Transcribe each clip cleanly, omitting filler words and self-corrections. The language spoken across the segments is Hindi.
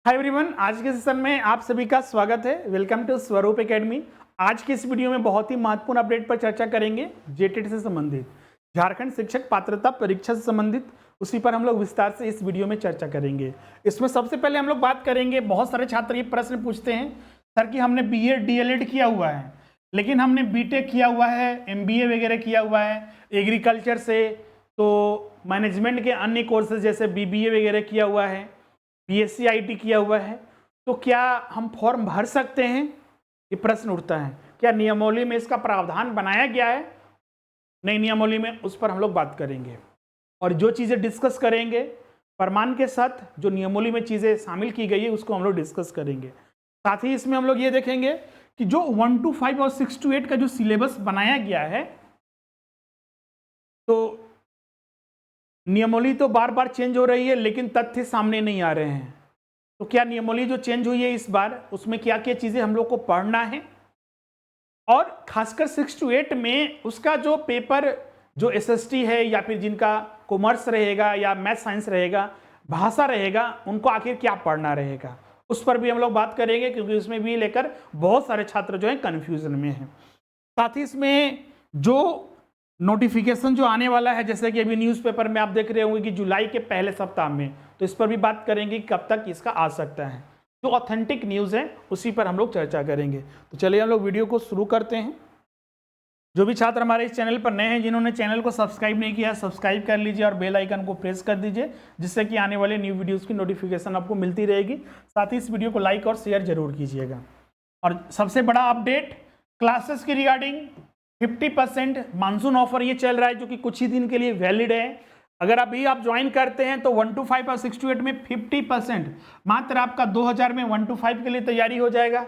हाय एवरीवन, आज के सेशन में आप सभी का स्वागत है। वेलकम टू स्वरूप एकेडमी। आज की इस वीडियो में बहुत ही महत्वपूर्ण अपडेट पर चर्चा करेंगे। जेटेट से संबंधित, झारखंड शिक्षक पात्रता परीक्षा से संबंधित, उसी पर हम लोग विस्तार से इस वीडियो में चर्चा करेंगे। इसमें सबसे पहले हम लोग बात करेंगे, बहुत सारे छात्र ये प्रश्न पूछते हैं सर कि हमने बीएड डीएलएड किया हुआ है, लेकिन हमने बीटेक किया हुआ है, एमबीए वगैरह किया हुआ है एग्रीकल्चर से, तो मैनेजमेंट के अन्य कोर्सेज जैसे बीबीए वगैरह किया हुआ है, बीएससी आईटी किया हुआ है, तो क्या हम फॉर्म भर सकते हैं? ये प्रश्न उठता है। क्या नियमावली में इसका प्रावधान बनाया गया है? नई नियमावली में, उस पर हम लोग बात करेंगे। और जो चीज़ें डिस्कस करेंगे, प्रमाण के साथ जो नियमावली में चीज़ें शामिल की गई है उसको हम लोग डिस्कस करेंगे। साथ ही इसमें हम लोग ये देखेंगे कि जो 1 to 5 और 6 to 8 का जो सिलेबस बनाया गया है, तो नियमावली तो बार बार चेंज हो रही है लेकिन तथ्य सामने नहीं आ रहे हैं। तो क्या नियमावली जो चेंज हुई है इस बार, उसमें क्या क्या चीजें हम लोग को पढ़ना है, और खासकर 6 to 8 में उसका जो पेपर, जो एसएसटी है या फिर जिनका कॉमर्स रहेगा या मैथ साइंस रहेगा, भाषा रहेगा, उनको आखिर क्या पढ़ना रहेगा, उस पर भी हम लोग बात करेंगे, क्योंकि उसमें भी लेकर बहुत सारे छात्र जो है कंफ्यूजन में हैं। साथ ही इसमें जो नोटिफिकेशन जो आने वाला है, जैसे कि अभी न्यूज़पेपर में आप देख रहे होंगे कि जुलाई के पहले सप्ताह में, तो इस पर भी बात करेंगे कि कब तक इसका आ सकता है। जो ऑथेंटिक न्यूज़ है उसी पर हम लोग चर्चा करेंगे। तो चलिए हम लोग वीडियो को शुरू करते हैं। जो भी छात्र हमारे इस चैनल पर नए हैं, जिन्होंने चैनल को सब्सक्राइब नहीं किया, सब्सक्राइब कर लीजिए और बेल आइकन को प्रेस कर दीजिए, जिससे कि आने वाले न्यू वीडियोज़ की नोटिफिकेशन आपको मिलती रहेगी। साथ ही इस वीडियो को लाइक और शेयर जरूर कीजिएगा। और सबसे बड़ा अपडेट क्लासेस की रिगार्डिंग 50% मानसून ऑफर ये चल रहा है, जो कि कुछ ही दिन के लिए वैलिड है। अगर अभी आप ज्वाइन करते हैं तो 1 to 5 और 6 to 8 में 50% मात्र आपका 2000 में 1 to 5 के लिए तैयारी हो जाएगा,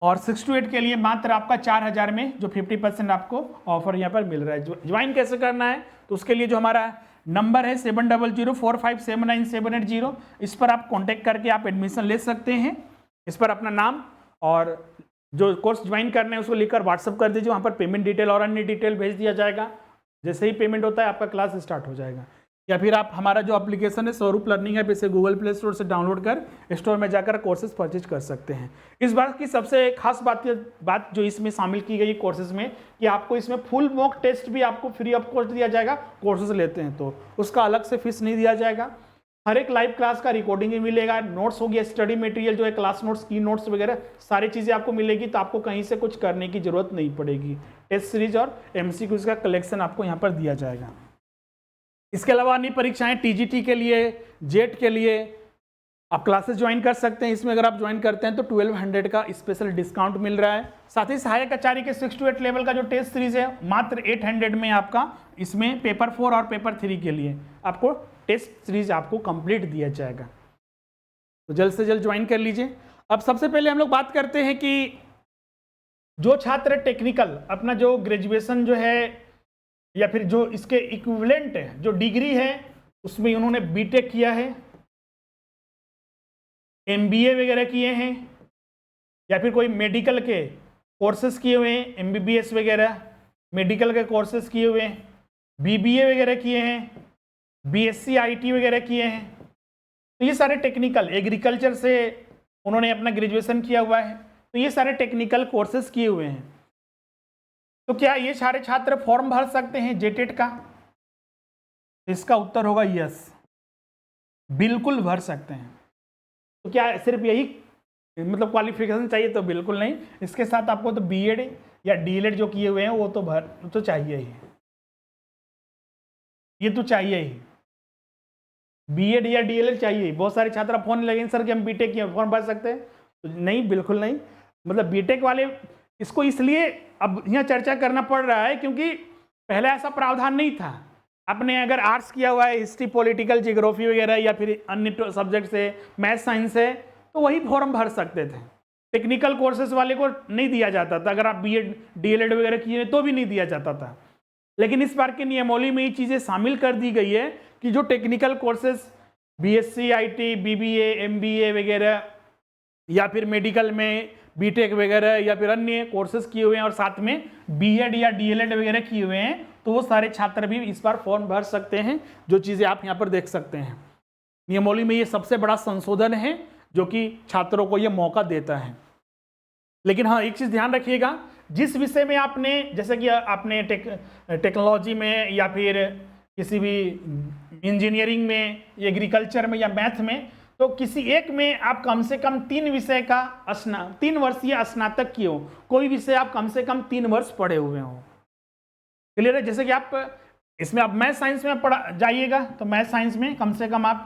और 6 to 8 के लिए मात्र आपका 4000 में जो 50% आपको ऑफर यहाँ पर मिल रहा है। ज्वाइन कैसे करना है, तो उसके लिए जो हमारा नंबर है 7004579780, इस पर आप कॉन्टेक्ट करके आप एडमिशन ले सकते हैं। इस पर अपना नाम और जो कोर्स ज्वाइन करना है उसको लिखकर व्हाट्सअप कर दीजिए, वहाँ पर पेमेंट डिटेल और अन्य डिटेल भेज दिया जाएगा। जैसे ही पेमेंट होता है आपका क्लास स्टार्ट हो जाएगा। या फिर आप हमारा जो एप्लीकेशन है स्वरूप लर्निंग ऐप, इसे गूगल प्ले स्टोर से डाउनलोड कर स्टोर में जाकर कोर्सेज परचेज कर सकते हैं। इस बार की सबसे खास बात जो इसमें शामिल की गई कोर्सेज में, कि आपको इसमें फुल मॉक टेस्ट भी आपको फ्री ऑफ कॉस्ट दिया जाएगा। कोर्सेज लेते हैं तो उसका अलग से फीस नहीं दिया जाएगा। हर एक लाइव क्लास का रिकॉर्डिंग भी मिलेगा, नोट्स हो गया, स्टडी मटेरियल जो है, क्लास नोट्स, की नोट्स वगैरह सारी चीज़ें आपको मिलेगी। तो आपको कहीं से कुछ करने की जरूरत नहीं पड़ेगी। टेस्ट सीरीज और एमसीक्यूज का कलेक्शन आपको यहाँ पर दिया जाएगा। इसके अलावा अन्य परीक्षाएं टीजीटी के लिए, जेट के लिए आप क्लासेस ज्वाइन कर सकते हैं। इसमें अगर आप ज्वाइन करते हैं तो 1200 का स्पेशल डिस्काउंट मिल रहा है। साथ ही सहायक आचार्य के 6 to 8 लेवल का जो टेस्ट सीरीज है, मात्र 800 में आपका इसमें पेपर 4 और पेपर 3 के लिए आपको टेस्ट सीरीज आपको कंप्लीट दिया जाएगा। तो जल्द से जल्द ज्वाइन कर लीजिए। अब सबसे पहले हम लोग बात करते हैं कि जो छात्र टेक्निकल अपना जो ग्रेजुएशन जो है या फिर जो इसके इक्विवेलेंट है, जो डिग्री है, उसमें उन्होंने बीटेक किया है, एमबीए वगैरह किए हैं, या फिर कोई मेडिकल के कोर्सेज किए हुए हैं, एमबीबीएस वगैरह मेडिकल के कोर्सेज किए हुए हैं, बीबीए वगैरह किए हैं, बीएससी आईटी वगैरह किए हैं, तो ये सारे टेक्निकल, एग्रीकल्चर से उन्होंने अपना ग्रेजुएशन किया हुआ है, तो ये सारे टेक्निकल कोर्सेज किए हुए हैं। तो क्या ये सारे छात्र फॉर्म भर सकते हैं जेटेट का? इसका उत्तर होगा यस, बिल्कुल भर सकते हैं। तो क्या सिर्फ यही मतलब क्वालिफिकेशन चाहिए? तो बिल्कुल नहीं। इसके साथ आपको तो बीएड या डीएलएड जो किए हुए हैं वो तो चाहिए ही, ये तो चाहिए ही, बीएड या डीएलएड चाहिए। बहुत सारे छात्र फोन लगे सर कि हम बीटेक किए, फॉर्म भर सकते हैं? तो नहीं, बिल्कुल नहीं। मतलब बीटेक वाले इसको इसलिए अब यहाँ चर्चा करना पड़ रहा है क्योंकि पहले ऐसा प्रावधान नहीं था। आपने अगर आर्ट्स किया हुआ है, हिस्ट्री, पॉलिटिकल, जियोग्राफी वगैरह, या फिर अन्य सब्जेक्ट से, मैथ साइंस है, तो वही फॉर्म भर सकते थे। टेक्निकल कोर्सेज वाले को नहीं दिया जाता था। अगर आप बीएड डीएलएड वगैरह किए तो भी नहीं दिया जाता था। लेकिन इस बार की नियमावली में ये चीज़ें शामिल कर दी गई है कि जो technical courses, BSc IT, BBA, MBA वगैरह, या फिर मेडिकल में बीटेक वगैरह, या फिर अन्य कोर्सेज किए हुए हैं और साथ में बीएड या डीएलएड वगैरह किए हुए हैं, तो वो सारे छात्र भी इस बार फॉर्म भर सकते हैं। जो चीज़ें आप यहाँ पर देख सकते हैं, नियमावली में ये सबसे बड़ा संशोधन है जो कि छात्रों को ये मौका देता है। लेकिन हाँ, एक चीज़ ध्यान रखिएगा, जिस विषय में आपने, जैसे कि आपने टेक्नोलॉजी में या फिर किसी भी इंजीनियरिंग में, एग्रीकल्चर में या मैथ में, तो किसी एक में आप कम से कम 3 विषय का 3 वर्षीय स्नातक किए हो, कोई विषय आप कम से कम 3 वर्ष पढ़े हुए हो। क्लियर है? जैसे कि आप इसमें आप मैथ साइंस में पढ़ा जाइएगा तो मैथ साइंस में कम से कम आप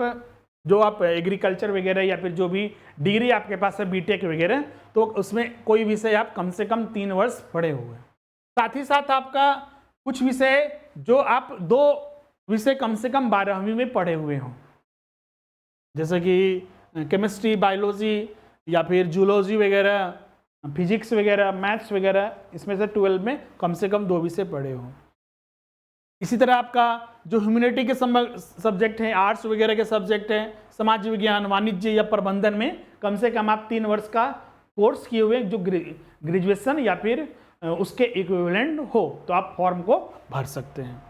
जो आप एग्रीकल्चर वगैरह या फिर जो भी डिग्री आपके पास है बीटेक वगैरह, तो उसमें कोई विषय आप कम से कम 3 वर्ष पढ़े हुए। साथ ही साथ आपका कुछ विषय जो आप 2 विषय कम से कम 12वीं में पढ़े हुए हों, जैसे कि केमिस्ट्री, बायोलॉजी या फिर जूलॉजी वगैरह, फिजिक्स वगैरह, मैथ्स वगैरह, इसमें से 12 में कम से कम 2 विषय पढ़े हों। इसी तरह आपका जो ह्यूमैनिटी के सब्जेक्ट हैं, आर्ट्स वगैरह के सब्जेक्ट हैं, समाज विज्ञान, वाणिज्य या प्रबंधन में कम से कम आप 3 वर्ष का कोर्स किए हुए जो ग्रेजुएशन या फिर उसके इक्विवेलेंट हो, तो आप फॉर्म को भर सकते हैं।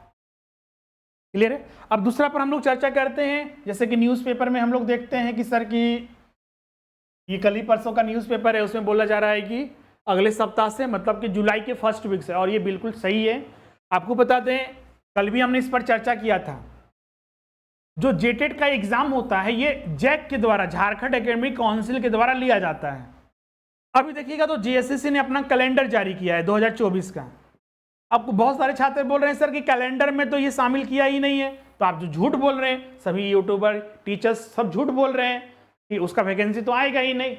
क्लियर है? अब दूसरा पर हम लोग चर्चा करते हैं, जैसे कि न्यूज़पेपर में हम लोग देखते हैं कि सर की ये कल ही परसों का न्यूज़पेपर है, उसमें बोला जा रहा है कि अगले सप्ताह से, मतलब कि जुलाई के फर्स्ट वीक से, और ये बिल्कुल सही है। आपको बता दें, कल भी हमने इस पर चर्चा किया था, जो जेटेट का एग्जाम होता है ये जैक के द्वारा, झारखंड एकेडमिक काउंसिल के द्वारा लिया जाता है। अभी देखिएगा तो जेएसएससी ने अपना कैलेंडर जारी किया है 2024 का। आपको बहुत सारे छात्र बोल रहे हैं सर कि कैलेंडर में तो ये शामिल किया ही नहीं है, तो आप जो झूठ बोल रहे हैं, सभी यूट्यूबर, टीचर्स सब झूठ बोल रहे हैं कि उसका वैकेंसी तो आएगा ही नहीं।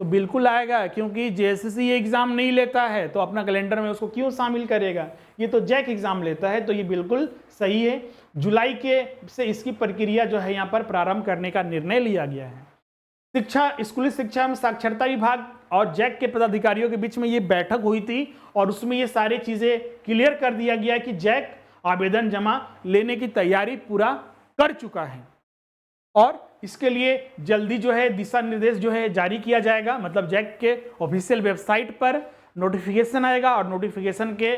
तो बिल्कुल आएगा, क्योंकि जेएसएससी ये एग्जाम नहीं लेता है तो अपना कैलेंडर में उसको क्यों शामिल करेगा, ये तो जैक एग्जाम लेता है, तो ये बिल्कुल सही है। जुलाई के से इसकी प्रक्रिया जो है यहाँ पर प्रारंभ करने का निर्णय लिया गया है। शिक्षा, स्कूली शिक्षा एवं साक्षरता विभाग और जैक के पदाधिकारियों के बीच में ये बैठक हुई थी और उसमें ये सारी चीजें क्लियर कर दिया गया कि जैक आवेदन जमा लेने की तैयारी पूरा कर चुका है और इसके लिए जल्दी जो है दिशा निर्देश जो है जारी किया जाएगा। मतलब जैक के ऑफिशियल वेबसाइट पर नोटिफिकेशन आएगा और नोटिफिकेशन के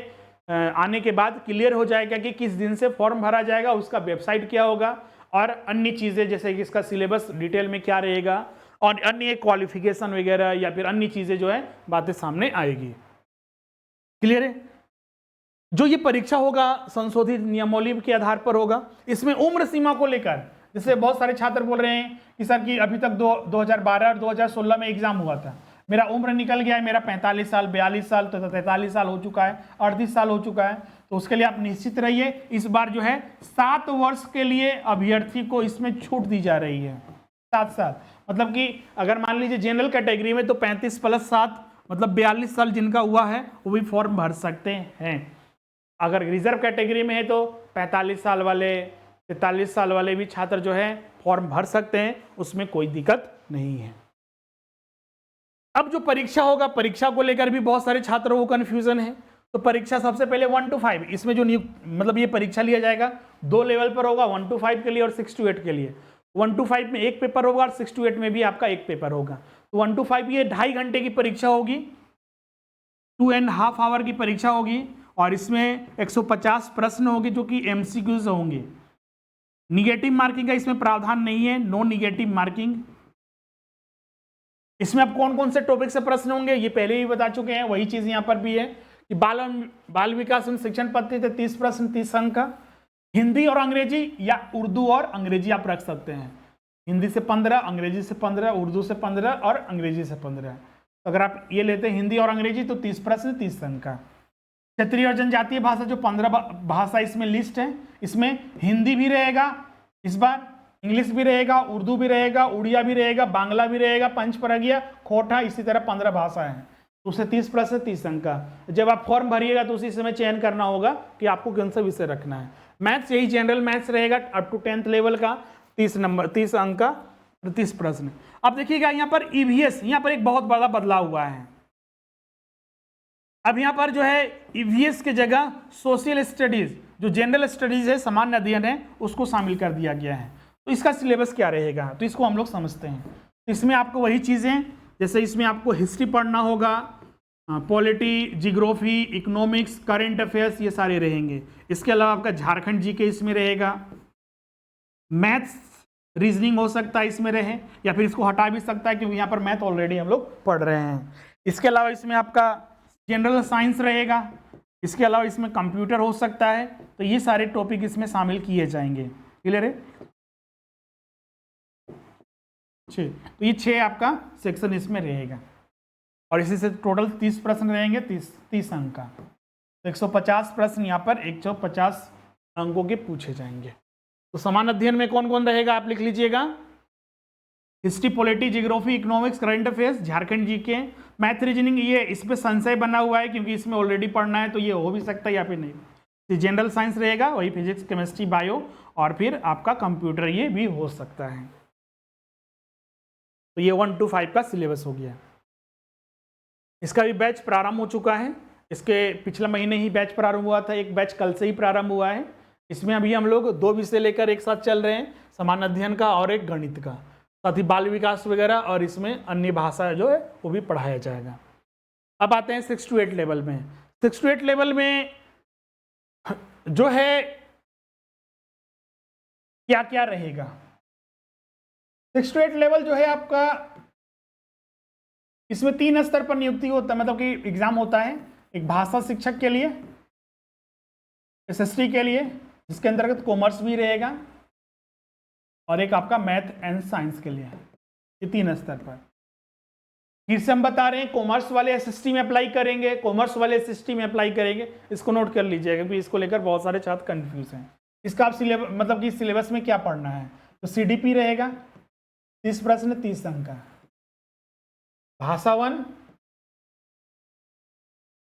आने के बाद क्लियर हो जाएगा कि किस दिन से फॉर्म भरा जाएगा, उसका वेबसाइट क्या होगा और अन्य चीज़ें जैसे कि इसका सिलेबस डिटेल में क्या रहेगा और अन्य क्वालिफिकेशन वगैरह या फिर अन्य चीज़ें जो है बातें सामने आएगी। क्लियर है? जो ये परीक्षा होगा संशोधित नियमावली के आधार पर होगा। इसमें उम्र सीमा को लेकर जैसे बहुत सारे छात्र बोल रहे हैं कि सर कि अभी तक 2012 और 2016 में एग्जाम हुआ था, मेरा उम्र निकल गया है, मेरा 45 साल, 42 साल, तो 43 साल हो चुका है, 38 साल हो चुका है, तो उसके लिए आप निश्चित रहिए इस बार जो है 7 वर्ष के लिए अभ्यर्थी को इसमें छूट दी जा रही है। 7 साल मतलब कि अगर मान लीजिए जनरल कैटेगरी में तो 35 + 7 मतलब 42 साल जिनका हुआ है वो भी फॉर्म भर सकते हैं। अगर रिजर्व कैटेगरी में है तो 45 साल वाले, 43 साल वाले भी छात्र जो है फॉर्म भर सकते हैं, उसमें कोई दिक्कत नहीं है। अब जो परीक्षा होगा, परीक्षा को लेकर भी बहुत सारे छात्रों को कंफ्यूजन है। तो परीक्षा सबसे पहले 1 to 5 इसमें जो मतलब ये परीक्षा लिया जाएगा 2 लेवल पर होगा, 1 to 5 के लिए और 6 to 8 के लिए। 1 to 5 में एक पेपर होगा और 6 to 8 में भी आपका एक पेपर होगा। तो 1 to 5 ये 2.5 घंटे की परीक्षा होगी, 2.5 आवर की परीक्षा होगी और इसमें 150 प्रश्न होंगे जो कि MCQs होंगे। निगेटिव मार्किंग का इसमें प्रावधान नहीं है, नो निगेटिव मार्किंग। इसमें अब कौन कौन से टॉपिक से प्रश्न होंगे ये पहले ही बता चुके हैं, वही चीज यहाँ पर भी है कि बाल विकास एवं शिक्षण पद्धति से 30 प्रश्न 30 अंक का, हिंदी और अंग्रेजी या उर्दू और अंग्रेजी आप रख सकते हैं। हिंदी से 15, अंग्रेजी से 15, उर्दू से 15 और अंग्रेजी से 15। तो अगर आप ये लेते हैं हिंदी और अंग्रेजी तो 30 प्रश्न 30 अंक का। क्षेत्रीय और जनजातीय भाषा जो 15 भाषा इसमें लिस्ट है, इसमें हिंदी भी रहेगा, इस बार इंग्लिश भी रहेगा, उर्दू भी रहेगा, उड़िया भी रहेगा, बांग्ला भी रहेगा, पंचपरगिया, खोटा, इसी तरह 15 भाषा है। तो उससे 30 प्रश्न 30 अंक का। जब आप फॉर्म भरिएगा तो उसी समय चयन करना होगा कि आपको कौन सा विषय रखना है। मैथ्स यही जनरल मैथ्स रहेगा अप टू 10th लेवल का, 30 अंक का 30 प्रश्न। अब देखिएगा यहाँ पर EVS, यहाँ पर एक बहुत बड़ा बदलाव हुआ है। अब यहाँ पर जो है EVS के जगह सोशल स्टडीज, जो जनरल स्टडीज है, सामान्य अध्ययन है, उसको शामिल कर दिया गया है। तो इसका सिलेबस क्या रहेगा तो इसको हम लोग समझते हैं। तो इसमें आपको वही चीज़ें, जैसे इसमें आपको हिस्ट्री पढ़ना होगा, polity, geography, economics, current affairs, ये सारे रहेंगे। इसके अलावा आपका झारखंड GK इसमें रहेगा, मैथ्स रीजनिंग हो सकता है इसमें रहे, या फिर इसको हटा भी सकता है क्योंकि यहाँ पर मैथ ऑलरेडी हम लोग पढ़ रहे हैं। इसके अलावा इसमें आपका जनरल साइंस रहेगा, इसके अलावा इसमें कंप्यूटर हो सकता है। तो ये सारे टॉपिक इसमें शामिल किए जाएंगे। क्लियर है? तो ये 6 आपका सेक्शन इसमें रहेगा और इसी से टोटल 30 प्रश्न रहेंगे, 30 अंक का। तो 150 प्रश्न यहाँ पर 150 अंकों के पूछे जाएंगे। तो समान अध्ययन में कौन कौन रहेगा आप लिख लीजिएगा। History, polity, geography, economics, current affairs, Jharkhand GK, math, reasoning. ये इस पे संशय बना हुआ है क्योंकि इसमें ऑलरेडी पढ़ना है, तो ये हो भी सकता है या फिर नहीं। तो जनरल साइंस रहेगा, वही फिजिक्स, केमिस्ट्री, बायो, और फिर आपका कंप्यूटर, ये भी हो सकता है। तो ये 1 to 5 का सिलेबस हो गया। इसका भी बैच प्रारंभ हो चुका है। इसके पिछले महीने ही बैच प्रारंभ हुआ था, एक बैच कल से ही प्रारंभ हुआ है। इसमें अभी हम लोग 2 विषय लेकर एक साथ चल रहे हैं, समान अध्ययन का और एक गणित का, साथ ही बाल विकास वगैरह, और इसमें अन्य भाषा जो है वो भी पढ़ाया जाएगा। अब आते हैं 6 to 8 लेवल में। 6 to 8 लेवल में जो है क्या क्या रहेगा। 6 to 8 लेवल जो है आपका, इसमें 3 स्तर पर नियुक्ति होता है, मतलब कि एग्जाम होता है। एक भाषा शिक्षक के लिए, एसएसटी के लिए, जिसके अंतर्गत कॉमर्स भी रहेगा, और एक आपका मैथ एंड साइंस के लिए। ये 3 स्तर पर। फिर से हम बता रहे हैं, कॉमर्स वाले एसएसटी में अप्लाई करेंगे, कॉमर्स वाले एसएसटी में अप्लाई करेंगे। इसको नोट कर लीजिएगा क्योंकि इसको लेकर बहुत सारे छात्र कंफ्यूज हैं। इसका आप सिलेबस, मतलब कि सिलेबस में क्या पढ़ना है। तो सीडीपी रहेगा, 30 प्रश्न 30 अंक का। भाषा 1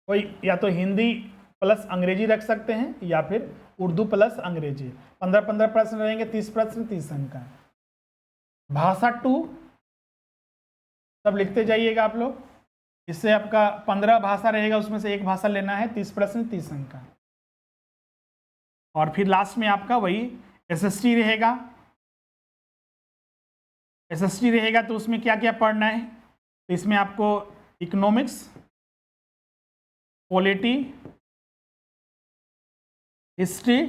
कोई या तो हिंदी प्लस अंग्रेजी रख सकते हैं या फिर उर्दू प्लस अंग्रेजी। 15-15 प्रश्न रहेंगे, 30 प्रश्न 30 अंक का। भाषा 2 सब लिखते जाइएगा आप लोग। इससे आपका 15 भाषा रहेगा, उसमें से एक भाषा लेना है, 30 प्रश्न 30 अंक का। और फिर लास्ट में आपका वही एसएसटी रहेगा। एसएसटी रहेगा तो उसमें क्या क्या पढ़ना है। तो इसमें आपको इकोनॉमिक्स, पॉलिटी, हिस्ट्री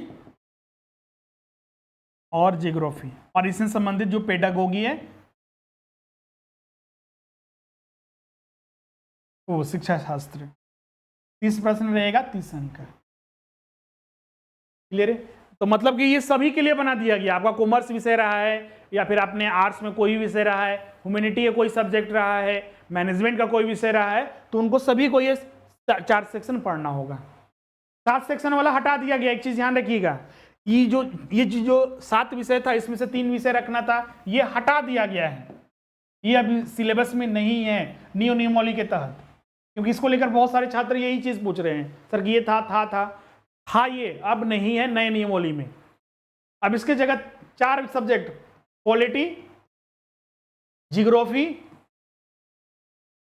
और जियोग्राफी, और इससे संबंधित जो पेडागोगी है वो शिक्षा शास्त्र। 30 प्रश्न रहेगा, 30 अंक का। क्लियर है? तो मतलब कि ये सभी के लिए बना दिया गया। आपका कॉमर्स विषय रहा है या फिर आपने आर्ट्स में कोई विषय रहा है, ह्यूमैनिटी का कोई सब्जेक्ट रहा है, मैनेजमेंट का कोई विषय रहा है, तो उनको सभी को ये 4 सेक्शन पढ़ना होगा। 7 सेक्शन वाला हटा दिया गया। एक चीज ध्यान रखिएगा, ये जो 7 विषय था, इसमें से 3 विषय रखना था, ये हटा दिया गया है। ये अभी सिलेबस में नहीं है नियमावली के तहत, क्योंकि इसको लेकर बहुत सारे छात्र यही चीज पूछ रहे हैं, सर ये था ये अब नहीं है नए नियमावली में। अब इसके जगह 4 सब्जेक्ट, पॉलिटी, जियोग्राफी,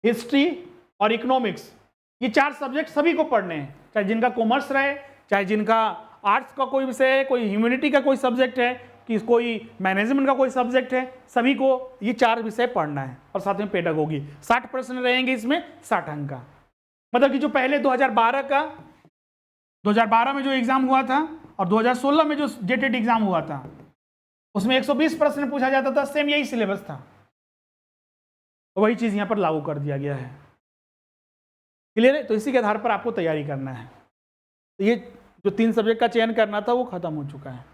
हिस्ट्री और इकोनॉमिक्स, ये 4 सब्जेक्ट सभी को पढ़ने हैं, चाहे जिनका कॉमर्स रहे, चाहे जिनका आर्ट्स का कोई विषय है, कोई ह्यूमैनिटी का कोई सब्जेक्ट है, कि कोई मैनेजमेंट का कोई सब्जेक्ट है, सभी को ये 4 विषय पढ़ना है। और साथ में पेडागोगी। 60 प्रश्न रहेंगे इसमें, 60 अंक का। मतलब कि जो पहले 2012 में जो एग्जाम हुआ था और 2016 में जो जेटेट एग्जाम हुआ था, उसमें 120 प्रश्न पूछा जाता था, सेम यही सिलेबस था। तो वही चीज यहां पर लागू कर दिया गया है। क्लियर है? तो इसी के आधार पर आपको तैयारी करना है। तो ये जो 3 सब्जेक्ट का चयन करना था वो खत्म हो चुका है।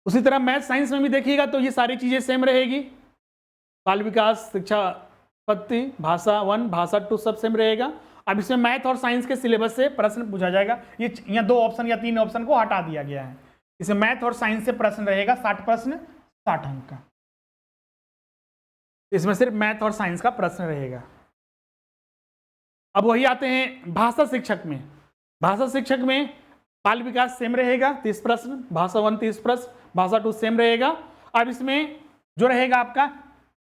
उसी तरह मैथ साइंस में भी देखिएगा तो ये सारी चीजें सेम रहेगी। बाल विकास, शिक्षा पद्धति, भाषा 1, भाषा 2 सब सेम रहेगा। अब इसमें मैथ और साइंस के सिलेबस से प्रश्न पूछा जाएगा। ये यहाँ 2 ऑप्शन या 3 ऑप्शन को हटा दिया गया है। इसमें मैथ और साइंस से प्रश्न रहेगा, 60 प्रश्न 60 अंक का। इसमें सिर्फ मैथ और साइंस का प्रश्न रहेगा। अब वही आते हैं भाषा शिक्षक में। भाषा शिक्षक में बाल विकास सेम रहेगा, 30 प्रश्न, भाषा 1 30 प्रश्न, भाषा 2 सेम रहेगा। अब इसमें जो रहेगा आपका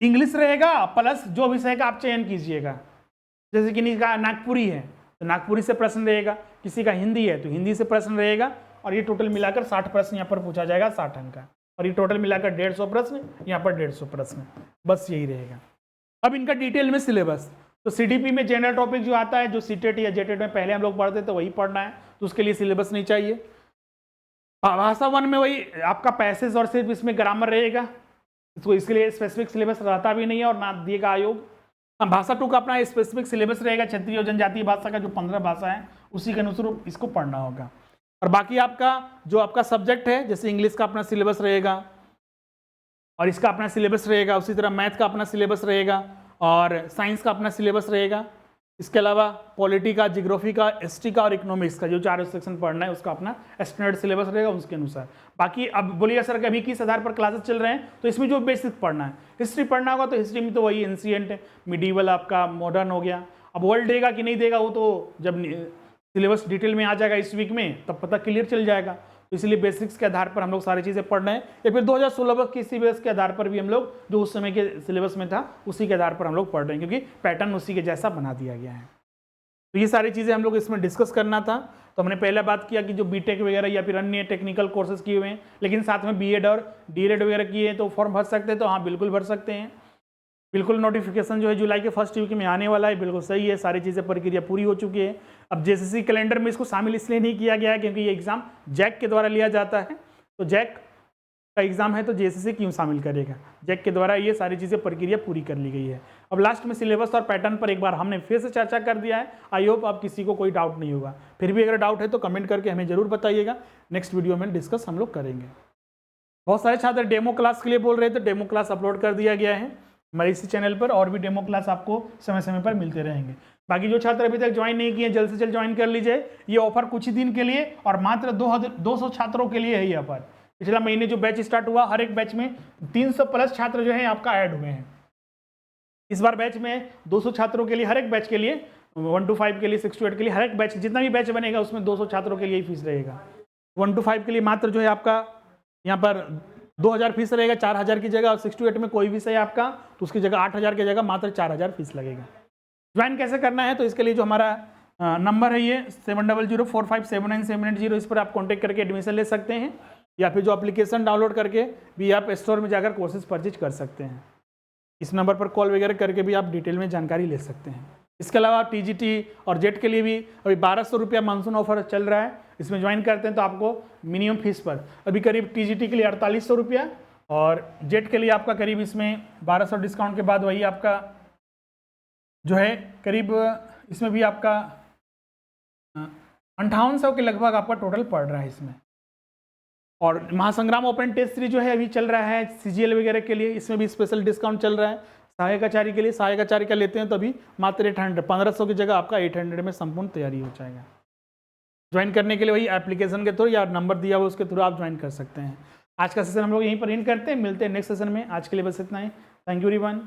इंग्लिश रहेगा प्लस जो विषय का आप चयन कीजिएगा। जैसे किसी का नागपुरी है तो नागपुरी से प्रश्न रहेगा, किसी का हिंदी है तो हिंदी से प्रश्न रहेगा। और ये टोटल मिलाकर 60 प्रश्न यहाँ पर पूछा जाएगा, 60 अंक का। और ये टोटल मिलाकर 150 प्रश्न, यहाँ पर 150 प्रश्न, बस यही रहेगा। अब इनका डिटेल में सिलेबस, तो सीडीपी में जनरल टॉपिक जो आता है, जो सीटेट या जेटेट में पहले हम लोग पढ़ते थे वही पढ़ना है, तो उसके लिए सिलेबस नहीं चाहिए। भाषा 1 में वही आपका पैसेज और सिर्फ इसमें ग्रामर रहेगा, इसको इसके लिए स्पेसिफिक सिलेबस रहता भी नहीं है और ना दिएगा आयोग। भाषा 2 का अपना स्पेसिफिक सिलेबस रहेगा, क्षेत्रीय और जनजातीय भाषा का जो 15 भाषा है उसी के अनुसार इसको पढ़ना होगा। और बाकी आपका जो आपका सब्जेक्ट है, जैसे इंग्लिश का अपना सिलेबस रहेगा और इसका अपना सिलेबस रहेगा, उसी तरह मैथ का अपना सिलेबस रहेगा और साइंस का अपना सिलेबस रहेगा। इसके अलावा पॉलिटी का, जियोग्राफी का, हिस्ट्री का और इकोनॉमिक्स का जो 4 सेक्शन पढ़ना है उसका अपना स्टैंडर्ड सिलेबस रहेगा उसके अनुसार। बाकी अब बोलिए सर अभी किस आधार पर क्लासेस चल रहे हैं, तो इसमें जो बेसिक पढ़ना है, हिस्ट्री पढ़ना होगा तो हिस्ट्री में तो वही एंशिएंट, मिडीवल, आपका मॉडर्न हो गया। अब वर्ल्ड देगा कि नहीं देगा वो तो जब सिलेबस डिटेल में आ जाएगा इस वीक में तब पता क्लियर चल जाएगा। तो इसलिए बेसिक्स के आधार पर हम लोग सारी चीज़ें पढ़ रहे हैं, या फिर 2016 के सिलेबस के आधार पर भी हम लोग जो उस समय के सिलेबस में था उसी के आधार पर हम लोग पढ़ रहे हैं, क्योंकि पैटर्न उसी के जैसा बना दिया गया है। तो ये सारी चीज़ें हम लोग इसमें डिस्कस करना था। तो हमने पहले बात किया कि जो बीटेक वगैरह या फिर अन्य टेक्निकल कोर्सेज किए हुए हैं लेकिन साथ में बीएड और डीएलएड वगैरह किए हैं तो फॉर्म भर सकते हैं, तो हाँ बिल्कुल भर सकते हैं। बिल्कुल नोटिफिकेशन जो है जुलाई के फर्स्ट वीक में आने वाला है, बिल्कुल सही है, सारी चीज़ें प्रक्रिया पूरी हो चुकी है। अब जेसीसी कैलेंडर में इसको शामिल इसलिए नहीं किया गया है क्योंकि ये एग्ज़ाम जैक के द्वारा लिया जाता है, तो जैक का एग्ज़ाम है तो जेसीसी क्यों शामिल करेगा, जैक के द्वारा ये सारी चीज़ें प्रक्रिया पूरी कर ली गई है। अब लास्ट में सिलेबस और पैटर्न पर एक बार हमने फिर से चर्चा कर दिया है। आई होप अब किसी को कोई डाउट नहीं होगा, फिर भी अगर डाउट है तो कमेंट करके हमें ज़रूर बताइएगा, नेक्स्ट वीडियो में डिस्कस हम लोग करेंगे। बहुत सारे छात्र डेमो क्लास के लिए बोल रहे थे, डेमो क्लास अपलोड कर दिया गया है हमारे इसी चैनल पर, और भी डेमो क्लास आपको समय समय पर मिलते रहेंगे। बाकी जो छात्र अभी तक ज्वाइन नहीं किए जल्द से जल्द ज्वाइन कर लीजिए, ये ऑफर कुछ ही दिन के लिए और मात्र 200 छात्रों के लिए है ये ऑफर। पिछला महीने जो बैच स्टार्ट हुआ हर एक बैच में 300 प्लस छात्र जो है आपका ऐड हुए हैं। इस बार बैच में 200 छात्रों के लिए, हर एक बैच के लिए 1 to 5 के लिए, 6 to 8 के लिए, हर एक बैच जितना भी बैच बनेगा उसमें 200 छात्रों के लिए ही फीस रहेगा। 1 to 5 के लिए मात्र जो है आपका यहाँ पर 2000 फीस रहेगा 4000 की जगह, और 6 to 8 में कोई भी सही आपका तो उसकी जगह 8000 की जगह मात्र 4000 फीस लगेगा। ज्वाइन कैसे करना है, तो इसके लिए जो हमारा नंबर है ये 7004579780, इस पर आप कॉन्टेक्ट करके एडमिशन ले सकते हैं, या फिर जो एप्लीकेशन डाउनलोड करके भी आप स्टोर में जाकर कोर्सेज परचेज कर सकते हैं। इस नंबर पर कॉल वगैरह करके भी आप डिटेल में जानकारी ले सकते हैं। इसके अलावा टीजीटी और जेट के लिए भी अभी 1200 रुपया मानसून ऑफर चल रहा है, इसमें ज्वाइन करते हैं तो आपको मिनिमम फीस पर अभी करीब टीजीटी के लिए 4800 रुपया और जेट के लिए आपका करीब इसमें 1200 डिस्काउंट के बाद वही आपका जो है करीब इसमें भी आपका 5800 के लगभग आपका टोटल पड़ रहा है इसमें। और महासंग्राम ओपन टेस्ट सीरीज जो है अभी चल रहा है सीजीएल वगैरह के लिए, इसमें भी स्पेशल डिस्काउंट चल रहा है। सहायक आचार्य के लिए, सहायक आचार्य का लेते हैं तो अभी मात्र 800, 1500 की जगह आपका 800 में संपूर्ण तैयारी हो जाएगा। ज्वाइन करने के लिए वही एप्लीकेशन के थ्रू या नंबर दिया हुआ उसके थ्रू आप ज्वाइन कर सकते हैं। आज का सेशन हम लोग यहीं पर एंड करते हैं, मिलते हैं नेक्स्ट सेशन में। आज के लिए बस इतना ही। Thank you everyone.